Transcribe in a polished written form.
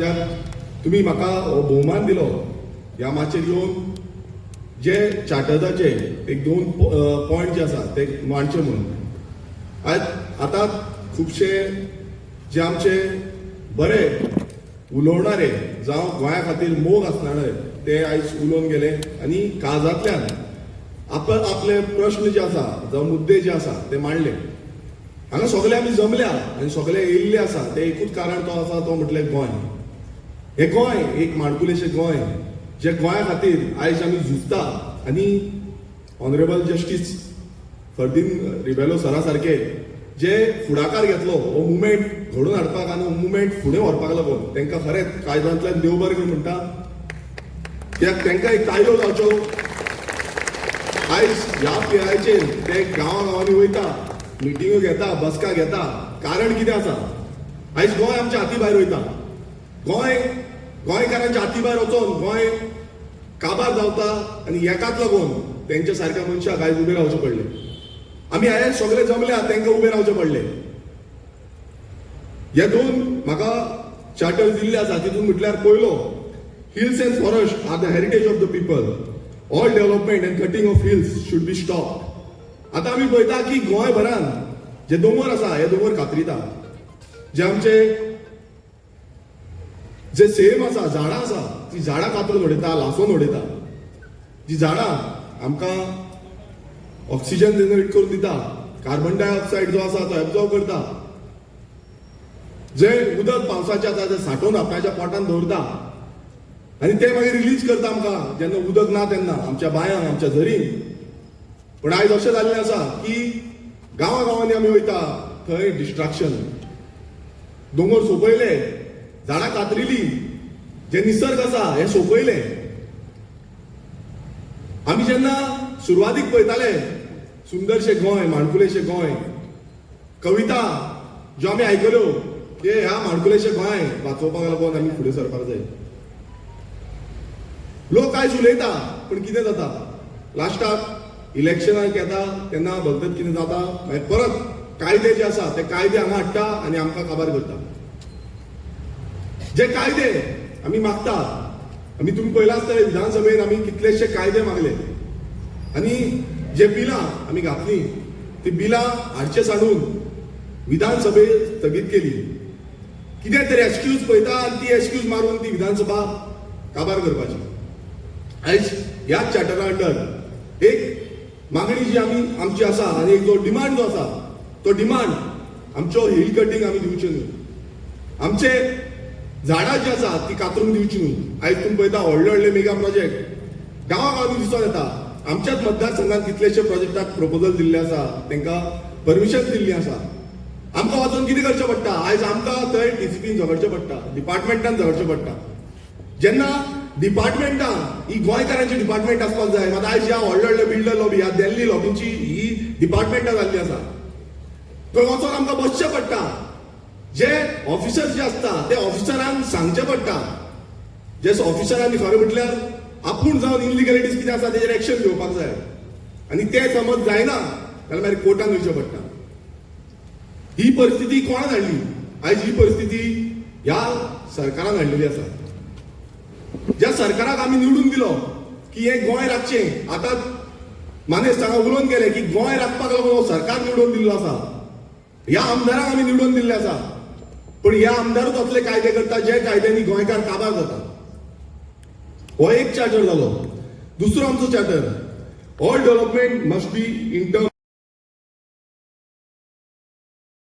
तुम्ही म्हाका भोवमान दिलो ह्या माचयेर येवन जे चार्टर्साचे एक दोन पॉयंट जे आसा ते मांडचे म्हणून आतां खुबशे जे आमचे बरे उलोवणारे जावं गोंया खातीर मोग आसणारे ते आयज उलोवन गेले आनी काळजांतल्यान आपले प्रश्न जे आसा जावं मुद्दे जे आसा ते मांडले. हांगा सगळे आमी जमल्या आनी सगळे येयल्ले आसा ते एकूच कारण तो आसा तो म्हटल्यार गोंय. हे गोंय एक माणकुलेशें गोंय जे गोंया खातीर आयज आमी झुजता आनी ऑनरेबल जस्टीस फर्दिन रिबेलो सरा सारके जे फुडाकार घेतलो हो मुवमेंट घडोवन हाडपाक आनी हो मुवमेंट फुडें व्हरपाक लागून तांकां खरेंच कायद्यांतल्यान देव बरें करून म्हणटा. कित्याक तांकां एक कायदो जावचो. आयज ह्या पिरायेचेर ते गांवांनी वयता, मिटिंगो घेता, बसका घेता. कारण कितें आसा? आयज गोंय आमच्या हाती भायर वयता. गोंयकारांच्या हाती भायर वचून गोंय काबार जावता आनी एकाच लागून तेंच्या सारक्या मनशाक आयज उबे रावचें पडलें. आमी आयज सगळे जमल्या तांकां उबे रावचें पडलें. हे दोन म्हाका चार्टर्स दिल्ले आसा तितून म्हटल्यार पयलो, hills and forest are the heritage of the people. All development and cutting of hills should be stop. आतां आमी पळयता की गोंयभरान जे दोंगर आसा हे दोंगर कातरिता. जे आमचे जे सेम आसा झाडां आसा ती झाडां कातरून उडयता, लासून उडयता. जी झाडां आमकां ऑक्सिजन जनरेट करून दिता, कार्बन डायऑक्सायड जो आसा तो एब्झॉर्ब करता. जे उदक पावसाचें आसा ते सांठोवन आपणाच्या पोटान दवरता आनी ते मागीर रिलीज करता आमकां जेन्ना उदक ना तेन्ना आमच्या बांयांक, आमच्या झरींक. पण आयज अशें जाल्लें आसा की गांवांनी आमी वयता थंय डिस्ट्रक्शन. दोंगर सोंपयले, झाडां कातरिली, जे निसर्ग आसा हे सोंपयले. आमी जेन्ना सुरवातीक पळयताले सुंदरशें गोंय, माणकुलेशें गोंय, कविता ज्यो आमी आयकल्यो की ह्या माणकुलेशें गोंय वाचोवपाक लागून आमी फुडें सरपाक जाय. लोक आयज उलयता पण कितें जाता? लास्टाक इलेक्शनाक येता तेन्ना भलतेच कितें जाता, मागीर परत कायदे जे आसा ते कायदे हांगा हाडटा आनी आमकां काबार करता. जे कायदे आमी मागता, आमी तुम्ही पळयला आसतलें विधानसभेन आमी कितलेशे कायदे मागले आनी जे बिलां आमी घातली ती बिलां हाडचे सांडून विधानसभेक स्थगीत केली. कितें तरी एक्सक्यूज पळयता आनी ती एक्सक्यूज मारून ती विधानसभा काबार करपाची. आयज ह्याच चार्टरा अंडर एक मागणी जी आमची आसा आनी एक जो डिमांड जो आसा तो डिमांड आमच्यो हिल कटींग आमी दिवच्यो न्हू, आमचे झाडां जी आसा ती कातरून दिवची न्हू. आयज तुम्ही पळयता व्हडले मेगा प्रोजेक्ट गांवांनी दिसून येता. आमच्याच मतदारसंघात कितलेशे प्रोजेक्टाक प्रपोजल दिल्ले आसा, तांकां परमिशन दिल्ली आसा. आमकां वचून कितें करचें पडटा? आयज आमकां थंय डीसीपीन झगडचें पडटा, डिपार्टमेंटान झगडचें पडटा. जेन्ना डिपार्टमेंटां ही गोंयकारांची डिपार्टमेंट आसपाक जाय, मात आयज ह्या व्हडले बिल्डर लॉबी, ह्या दिल्ली लॉबींची ही डिपार्टमेंटां जाल्ली आसा. थंय वचून आमकां बसचें पडटा. जे ऑफिसर जे असता ते ऑफिसरांक सांगचें पडटा. जे ऑफिसरांनी खरें म्हटल्यार आपूण जावन इलिगॅलिटीज कितें आसा तेजेर एक्शन घेवपाक जाय आनी ते समज जायना जाल्यार मागीर कोर्टान वयचें पडटा. ही परिस्थिती कोणान हाडली? आयज ही परिस्थिती ह्या सरकारान हाडलेली आसा. ज्या सरकाराक आमी निवडून दिलो की हे गोंय राखचें, आतां मानेस्त हांगा उलोवन गेले की गोंय राखपाक लागून हो सरकार निवडून दिल्लो आसा, ह्या आमदाराक आमी निवडून दिल्ले आसा. पण ह्या आमदारूच असले कायदे करता जे कायद्यांनी गोंयकार काबार जाता. हो एक चार्टर जालो. दुसरो आमचो charter, all development must be in term